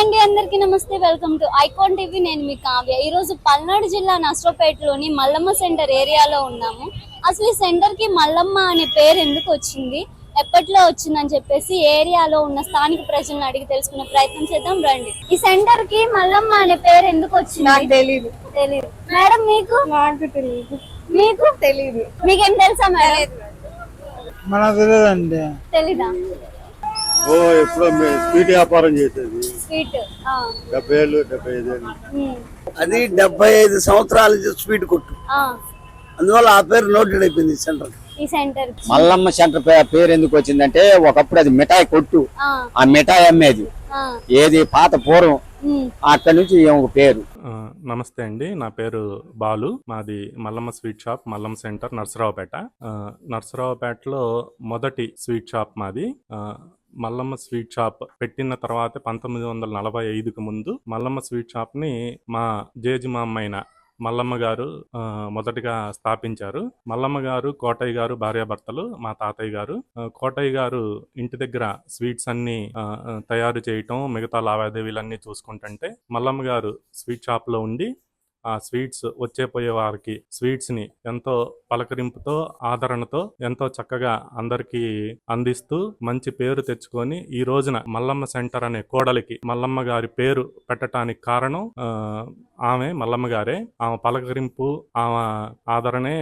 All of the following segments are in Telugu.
హాయ్ అండి, అందరికీ నమస్తే. Welcome to icon TV. నేను మీ కావ్య. ఈరోజు పల్నాడు జిల్లా నర్సరావుపేటలోని మల్లమ్మ సెంటర్ ఏరియాలో ఉన్నాము. అసలు ఈ సెంటర్ కి మల్లమ్మ అనే పేరు ఎందుకు వచ్చింది, ఎప్పట్లో వచ్చిందని చెప్పేసి ఏరియాలో ఉన్న స్థానిక ప్రజలను అడిగి తెలుసుకునే ప్రయత్నం చేద్దాం రండి. ఈ సెంటర్ కి మల్లమ్మ అనే పేరు ఎందుకు వచ్చింది? నాకు తెలీదు. మేడం మీకు? నాకు తెలీదు. మీకు తెలీదు. మీకేం తెలుసా మేడం? మనకు తెలియదండి. తెలీదా? ఎప్పుడో స్వీట్ వ్యాపారం చేసేది. స్వీట్ 70 ఏళ్ళు 75 ఏళ్ళు. అది 75 సంవత్సరాల స్వీట్ కొట్టు. అందువల్ల ఆ పేరు నోటెడ్ అయిపోయింది సెంటర్. ఈ సెంటర్ మల్లమ్మ సెంటర్ పేరు ఎందుకు వచ్చిందంటే, ఒకప్పుడు అది మిఠాయి కొట్టు. ఆ మిఠాయి అమ్మేది ఏది పాత పూర్వం, అక్కడి నుంచి ఒక పేరు. నమస్తే అండి, నా పేరు బాలు. మాది Mallamma sweet shop, Mallamma centre, Narasaraopet. నర్సరావుపేటలో మొదటి స్వీట్ షాప్ మాది. మల్లమ్మ స్వీట్ షాప్ పెట్టిన తర్వాత 1945కు ముందు మల్లమ్మ స్వీట్ షాప్ ని మా జేజిమామ్మైన మల్లమ్మ గారు మొదటిగా స్థాపించారు. మల్లమ్మ గారు, కోటయ్య గారు భార్యాభర్తలు. మా తాతయ్య గారు, కోటయ్య గారు ఇంటి దగ్గర స్వీట్స్ అన్ని తయారు చేయటం, మిగతా లావాదేవీలన్నీ చూసుకుంటుంటే మల్లమ్మ గారు స్వీట్ షాప్ లో ఉండి ఆ స్వీట్స్ వచ్చేపోయే వారికి స్వీట్స్ ని ఎంతో పలకరింపుతో, ఆదరణతో, ఎంతో చక్కగా అందరికీ అందిస్తూ మంచి పేరు తెచ్చుకొని ఈ రోజున మల్లమ్మ సెంటర్ అనే కోడలికి మల్లమ్మ గారి పేరు పెట్టడానికి కారణం ఆమె మల్లమ్మ గారే. ఆమె పలకరింపు, ఆమె ఆదరణే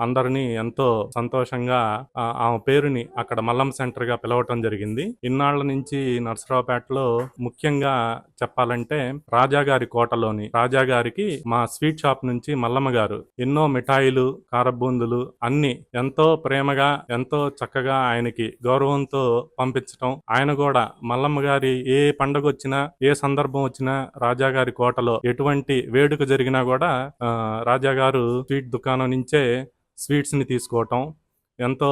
అందరినీ ఎంతో సంతోషంగా ఆమె పేరుని అక్కడ మల్లమ్మ సెంటర్ గా పిలవటం జరిగింది. ఇన్నాళ్ల నుంచి నర్సరావుపేటలో ముఖ్యంగా చెప్పాలంటే రాజాగారి కోటలోని రాజాగారికి మా స్వీట్ షాప్ నుంచి మల్లమ్మ గారు ఎన్నో మిఠాయిలు, కారబూందులు అన్ని ఎంతో ప్రేమగా, ఎంతో చక్కగా ఆయనకి గౌరవంతో పంపించటం. ఆయన కూడా మల్లమ్మ గారి ఏ పండుగ వచ్చినా, ఏ సందర్భం వచ్చినా రాజాగారి కోటలో ఎటువంటి వేడుక జరిగినా కూడా రాజాగారు స్వీట్ దుకాణం నుంచే స్వీట్స్ ని తీసుకోవటం, ఎంతో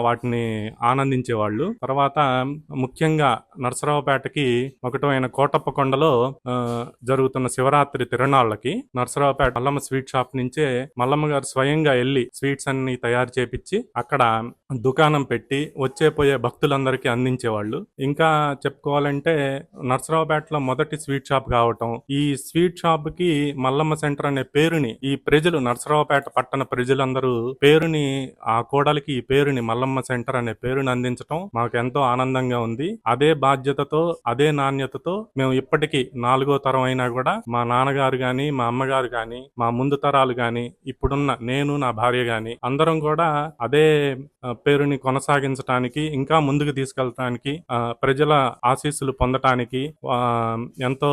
వాటిని ఆనందించేవాళ్ళు. తర్వాత ముఖ్యంగా నర్సరావుపేటకి ఒకటైన కోటప్పకొండలో జరుగుతున్న శివరాత్రి తిరునాళ్ళకి నర్సరావుపేట మల్లమ్మ స్వీట్ షాప్ నుంచే మల్లమ్మ గారు స్వయంగా వెళ్ళి స్వీట్స్ అన్ని తయారు చేపించి అక్కడ దుకాణం పెట్టి వచ్చేపోయే భక్తులందరికీ అందించేవాళ్ళు. ఇంకా చెప్పుకోవాలంటే నర్సరావుపేటలో మొదటి స్వీట్ షాప్ కావటం, ఈ స్వీట్ షాప్ కి మల్లమ్మ సెంటర్ అనే పేరుని ఈ ప్రజలు, నర్సరావుపేట పట్టణ ప్రజలందరూ పేరుని, ఆ కోడలికి ఈ పేరుని మల్లమ్మ సెంటర్ అనే పేరుని అందించటం మాకు ఎంతో ఆనందంగా ఉంది. అదే బాధ్యతతో, అదే నాణ్యతతో మేము ఇప్పటికీ 4వ తరం అయినా కూడా మా నాన్నగారు గాని, మా అమ్మగారు గాని, మా ముందు తరాలు గాని, ఇప్పుడున్న నేను, నా భార్య గాని అందరం కూడా అదే పేరుని కొనసాగించడానికి, ఇంకా ముందుకు తీసుకెళ్ళటానికి, ప్రజల ఆశీస్సులు పొందటానికి ఎంతో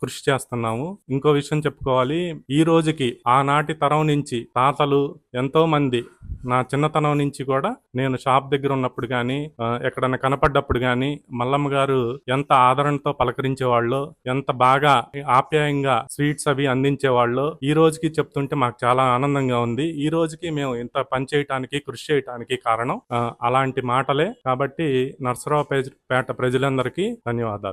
కృషి చేస్తున్నాము. ఇంకో విషయం చెప్పుకోవాలి, ఈ రోజుకి ఆనాటి తరం నుంచి తాతలు ఎంతో మంది, నా చిన్నతనం నుంచి కూడా నేను షాప్ దగ్గర ఉన్నప్పుడు కానీ, ఎక్కడన్నా కనపడ్డప్పుడు కానీ మల్లమ్మ గారు ఎంత ఆదరణతో పలకరించేవాళ్ళో, ఎంత బాగా ఆప్యాయంగా స్వీట్స్ అవి అందించేవాళ్ళో ఈ రోజుకి చెప్తుంటే మాకు చాలా ఆనందంగా ఉంది. ఈ రోజుకి మేము ఇంత పని చేయటానికి, కృషి చేయటానికి కారణం అలాంటి మాటలే. కాబట్టి నర్సరావుపేట ప్రజలందరికీ ధన్యవాదాలు.